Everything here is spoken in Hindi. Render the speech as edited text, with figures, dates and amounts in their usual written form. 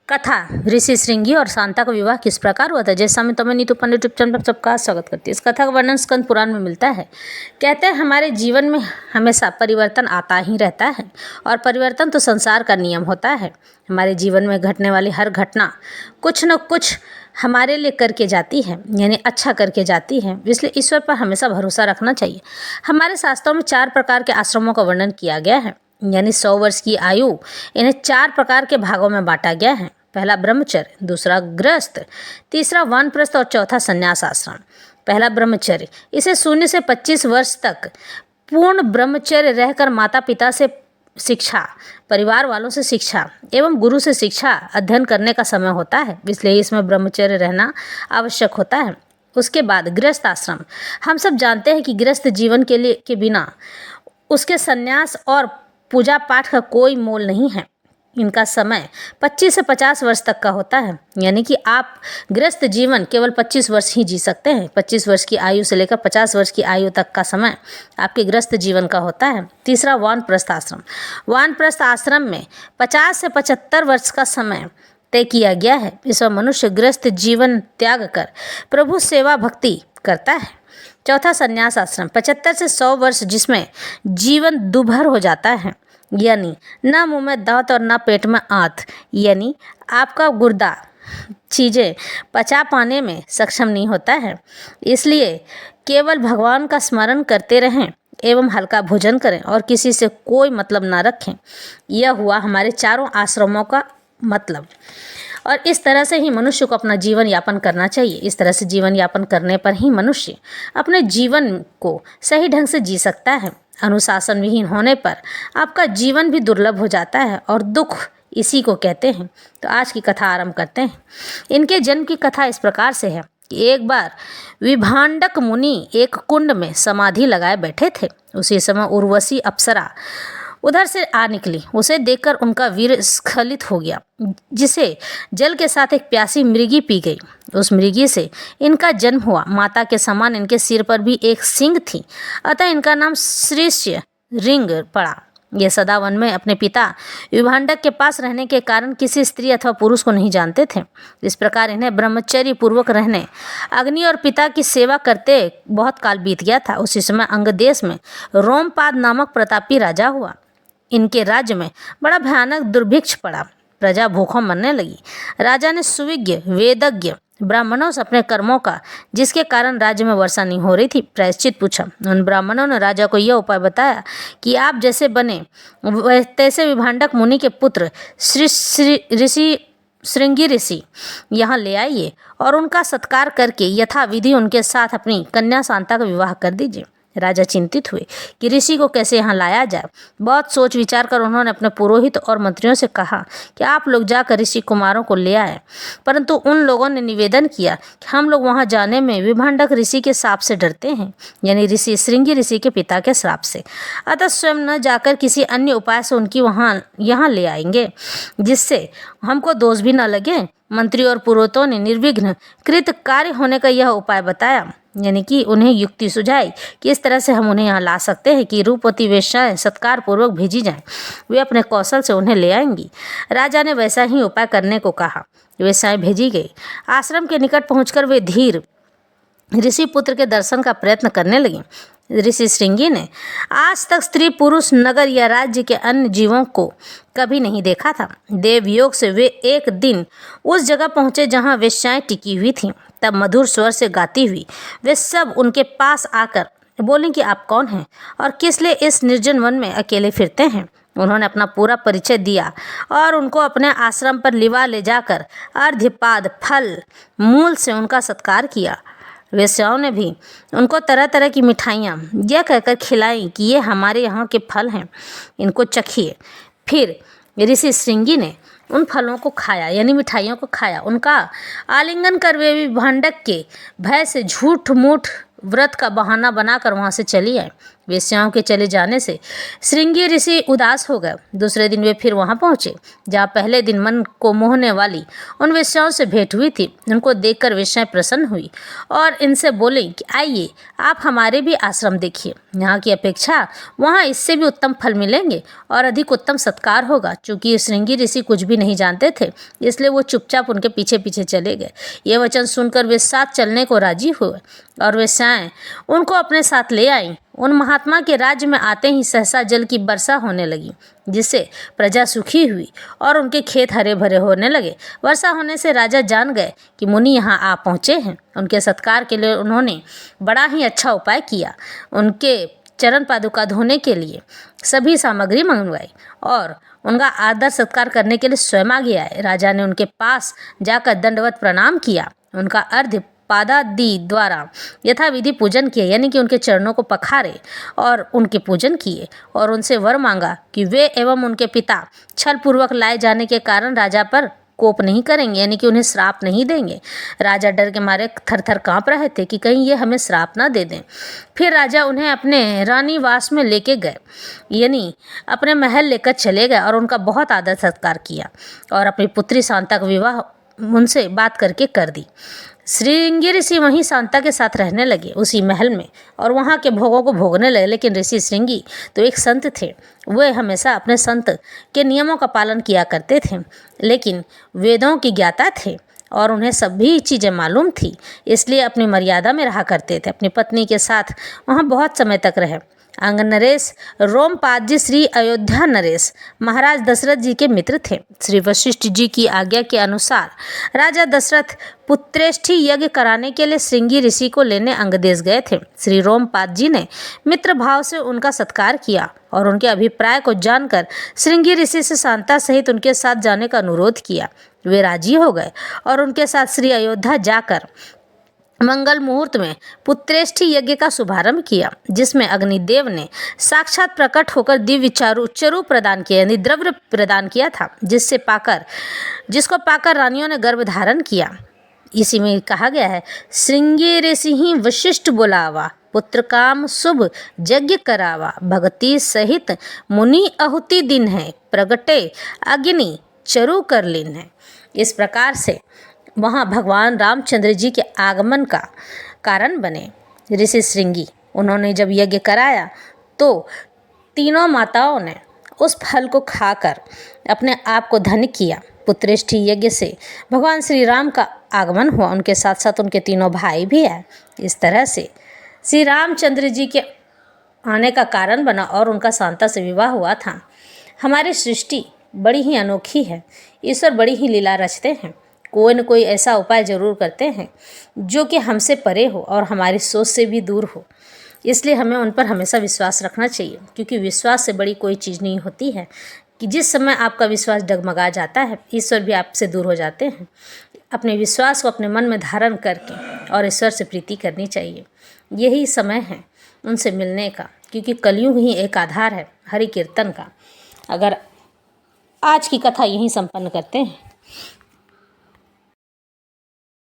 कथा ऋषि श्रृंगी और शांता का विवाह किस प्रकार हुआ था। जैसा मैं तुम्हें नीतू पंडित यूट्यूब चैनल पर सबका स्वागत करती है। इस कथा का वर्णन स्कंद पुराण में मिलता है। कहते हैं हमारे जीवन में हमेशा परिवर्तन आता ही रहता है और परिवर्तन तो संसार का नियम होता है। हमारे जीवन में घटने वाली हर घटना कुछ न कुछ हमारे लिए करके जाती है, यानी अच्छा करके जाती है। इसलिए ईश्वर पर हमेशा भरोसा रखना चाहिए। हमारे शास्त्रों में 4 प्रकार के आश्रमों का वर्णन किया गया है, यानी 100 वर्ष की आयु। इन्हें 4 प्रकार के भागों में बांटा गया है। पहला ब्रह्मचर्य, दूसरा गृहस्थ, तीसरा वानप्रस्थ और चौथा संन्यास आश्रम। पहला ब्रह्मचर्य, इसे 0 से 25 वर्ष तक पूर्ण ब्रह्मचर्य रहकर माता पिता से शिक्षा, परिवार वालों से शिक्षा एवं गुरु से शिक्षा अध्ययन करने का समय होता है, इसलिए इसमें ब्रह्मचर्य रहना आवश्यक होता है। उसके बाद गृहस्थ आश्रम। हम सब जानते हैं कि गृहस्थ जीवन के बिना उसके संन्यास और पूजा पाठ का कोई मोल नहीं है। इनका समय 25 से 50 वर्ष तक का होता है, यानी कि आप गृहस्थ जीवन केवल 25 वर्ष ही जी सकते हैं। 25 वर्ष की आयु से लेकर 50 वर्ष की आयु तक का समय आपके गृहस्थ जीवन का होता है। तीसरा वानप्रस्थ आश्रम। वानप्रस्थ आश्रम में 50 से 75 वर्ष का समय तय किया गया है। इसमें मनुष्य गृहस्थ जीवन त्याग कर प्रभु सेवा भक्ति करता है। चौथा संन्यास आश्रम, 75 से 100 वर्ष, जिसमें जीवन दुभर हो जाता है, यानी ना मुंह में दांत और ना पेट में आंत, यानी आपका गुर्दा चीज़ें पचा पाने में सक्षम नहीं होता है। इसलिए केवल भगवान का स्मरण करते रहें एवं हल्का भोजन करें और किसी से कोई मतलब ना रखें। यह हुआ हमारे चारों आश्रमों का मतलब। और इस तरह से ही मनुष्य को अपना जीवन यापन करना चाहिए। इस तरह से जीवन यापन करने पर ही मनुष्य अपने जीवन को सही ढंग से जी सकता है। अनुशासन विहीन होने पर आपका जीवन भी दुर्लभ हो जाता है और दुख इसी को कहते हैं। तो आज की कथा आरंभ करते हैं। इनके जन्म की कथा इस प्रकार से है कि एक बार विभांडक मुनि एक कुंड में समाधि लगाए बैठे थे। उसी समय उर्वशी अप्सरा उधर से आ निकली। उसे देखकर उनका वीर स्खलित हो गया, जिसे जल के साथ एक प्यासी मृगी पी गई। उस मृगी से इनका जन्म हुआ। माता के समान इनके सिर पर भी एक सींग थी, अतः इनका नाम श्रीष्य रिंग पड़ा। ये सदा वन में अपने पिता विभांडक के पास रहने के कारण किसी स्त्री अथवा पुरुष को नहीं जानते थे। इस प्रकार इन्हें ब्रह्मचर्य पूर्वक रहने, अग्नि और पिता की सेवा करते बहुत काल बीत गया था। उसी समय अंग देश में रोमपाद नामक प्रतापी राजा हुआ। इनके राज्य में बड़ा भयानक दुर्भिक्ष पड़ा। प्रजा भूखों मरने लगी। राजा ने सुविज्ञ वेदज्ञ ब्राह्मणों से अपने कर्मों का, जिसके कारण राज्य में वर्षा नहीं हो रही थी, प्रायश्चित पूछा। उन ब्राह्मणों ने राजा को यह उपाय बताया कि आप जैसे बने तैसे विभांडक मुनि के पुत्र श्रृंगी ऋषि यहाँ ले आइए और उनका सत्कार करके यथाविधि उनके साथ अपनी कन्या शांता का विवाह कर दीजिए। राजा चिंतित हुए कि ऋषि को कैसे यहाँ लाया जाए। बहुत सोच विचार कर उन्होंने अपने पुरोहित और मंत्रियों से कहा कि आप लोग जाकर ऋषि कुमारों को ले आए। परंतु उन लोगों ने निवेदन किया कि हम लोग वहाँ जाने में विभांडक ऋषि के श्राप से डरते हैं, यानी ऋषि श्रृंगी ऋषि के पिता के श्राप से। अतः स्वयं न जाकर किसी अन्य उपाय से उनकी यहाँ ले आएंगे, जिससे हमको दोष भी न लगे। मंत्री और पुरोहितों ने निर्विघ्न कृत कार्य होने का यह उपाय बताया, यानी कि उन्हें युक्ति सुझाई कि इस तरह से हम उन्हें यहाँ ला सकते हैं कि रूपवती वेश्याएं सत्कार पूर्वक भेजी जाएं। वे अपने कौशल से उन्हें ले आएंगी। राजा ने वैसा ही उपाय करने को कहा। वेश्याएं भेजी गई। आश्रम के निकट पहुंचकर वे धीर ऋषि पुत्र के दर्शन का प्रयत्न करने लगी। ऋषि श्रृंगी ने आज तक स्त्री पुरुष नगर या राज्य के अन्य जीवों को कभी नहीं देखा था। देवयोग से वे एक दिन उस जगह पहुँचे जहाँ वेश्याएं टिकी हुई थीं। तब मधुर स्वर से गाती हुई वे सब उनके पास आकर बोलें कि आप कौन हैं और किस लिए इस निर्जन वन में अकेले फिरते हैं। उन्होंने अपना पूरा परिचय दिया और उनको अपने आश्रम पर लिवा ले जाकर अर्घ्यपाद फल मूल से उनका सत्कार किया। वेश्याओं ने भी उनको तरह तरह की मिठाइयाँ यह कहकर खिलाई कि ये हमारे यहाँ के फल हैं, इनको चखिए। फिर ऋषि श्रृंगी ने उन फलों को खाया, यानी मिठाइयों को खाया। उनका आलिंगन कर वे विभांडक के भय से झूठ मूठ व्रत का बहाना बनाकर वहाँ से चली आए। वेश्याओं के चले जाने से श्रृंगी ऋषि उदास हो गए। दूसरे दिन वे फिर वहां पहुंचे जहां पहले दिन मन को मोहने वाली उन वेश्याओं से भेंट हुई थी। उनको देखकर वेश्याएं प्रसन्न हुई और इनसे बोली कि आइए आप हमारे भी आश्रम देखिए, यहाँ की अपेक्षा वहाँ इससे भी उत्तम फल मिलेंगे और अधिक उत्तम सत्कार होगा। चूंकि श्रृंगी ऋषि कुछ भी नहीं जानते थे, इसलिए वो चुपचाप उनके पीछे पीछे चले गए। ये वचन सुनकर वे साथ चलने को राजी हुए और वेश्याएं उनको अपने साथ ले आईं। उन महात्मा के राज्य में आते ही सहसा जल की वर्षा होने लगी, जिससे प्रजा सुखी हुई और उनके खेत हरे भरे होने लगे। वर्षा होने से राजा जान गए कि मुनि यहाँ आ पहुँचे हैं। उनके सत्कार के लिए उन्होंने बड़ा ही अच्छा उपाय किया। उनके चरण पादुका धोने के लिए सभी सामग्री मंगवाई और उनका आदर सत्कार करने के लिए स्वयं आगे आए। राजा ने उनके पास जाकर दंडवत प्रणाम किया, उनका अर्घ्य पादादि द्वारा यथाविधि पूजन किए, यानी कि उनके चरणों को पखारे और उनके पूजन किए और उनसे वर मांगा कि वे एवं उनके पिता छलपूर्वक लाए जाने के कारण राजा पर कोप नहीं करेंगे, यानी कि उन्हें श्राप नहीं देंगे। राजा डर के मारे थर-थर काँप रहे थे कि कहीं ये हमें श्राप ना दे दें। फिर राजा उन्हें अपने रानीवास में लेके गए, यानी अपने महल लेकर चले गए और उनका बहुत आदर सत्कार किया और अपनी पुत्री शांता का विवाह उनसे बात करके कर दी। श्रृंगी ऋषि वहीं शांता के साथ रहने लगे उसी महल में और वहाँ के भोगों को भोगने लगे। लेकिन ऋषि श्रृंगी तो एक संत थे, वे हमेशा अपने संत के नियमों का पालन किया करते थे, लेकिन वेदों की ज्ञाता थे और उन्हें सभी चीज़ें मालूम थी, इसलिए अपनी मर्यादा में रहा करते थे। अपनी पत्नी के साथ वहाँ बहुत समय तक रहे। अंग नरेश रोमपाद जी श्री अयोध्या नरेश महाराज दशरथ जी के मित्र थे। श्री वशिष्ठ जी की आज्ञा के अनुसार राजा दशरथ पुत्रेष्ठी यज्ञ कराने के लिए श्रृंगी ऋषि को लेने अंगदेश गए थे। श्री रोमपाद जी ने मित्र भाव से उनका सत्कार किया और उनके अभिप्राय को जानकर श्रृंगी ऋषि से शांता सहित उनके साथ जाने का अनुरोध किया। वे राजी हो गए और उनके साथ श्री अयोध्या जाकर मंगल मुहूर्त में पुत्रेष्ठी यज्ञ का शुभारंभ किया, जिसमें अग्निदेव ने साक्षात प्रकट होकर दिव्य चरु प्रदान किया, यानी द्रव्य प्रदान किया था, जिसको पाकर रानियों ने गर्भ धारण किया। इसी में कहा गया है, श्रृंगी ऋषि ही वशिष्ठ बुलावा, पुत्र काम शुभ यज्ञ करावा, भक्ति सहित मुनि आहुति दिन है, प्रगटे अग्नि चरु कर लीन है। इस प्रकार से वहाँ भगवान रामचंद्र जी के आगमन का कारण बने ऋषि श्रृंगी। उन्होंने जब यज्ञ कराया तो तीनों माताओं ने उस फल को खाकर अपने आप को धन्य किया। पुत्रेष्ठी यज्ञ से भगवान श्री राम का आगमन हुआ, उनके साथ साथ उनके तीनों भाई भी आए। इस तरह से श्री रामचंद्र जी के आने का कारण बना और उनका शांता से विवाह हुआ था। हमारी सृष्टि बड़ी ही अनोखी है। ईश्वर बड़ी ही लीला रचते हैं, कोई न कोई ऐसा उपाय जरूर करते हैं जो कि हमसे परे हो और हमारी सोच से भी दूर हो। इसलिए हमें उन पर हमेशा विश्वास रखना चाहिए, क्योंकि विश्वास से बड़ी कोई चीज़ नहीं होती है कि जिस समय आपका विश्वास डगमगा जाता है, ईश्वर भी आपसे दूर हो जाते हैं। अपने विश्वास को अपने मन में धारण करके और ईश्वर से प्रीति करनी चाहिए। यही समय है उनसे मिलने का, क्योंकि कलयुग ही एक आधार है हरि कीर्तन का। अगर आज की कथा यहीं संपन्न करते हैं।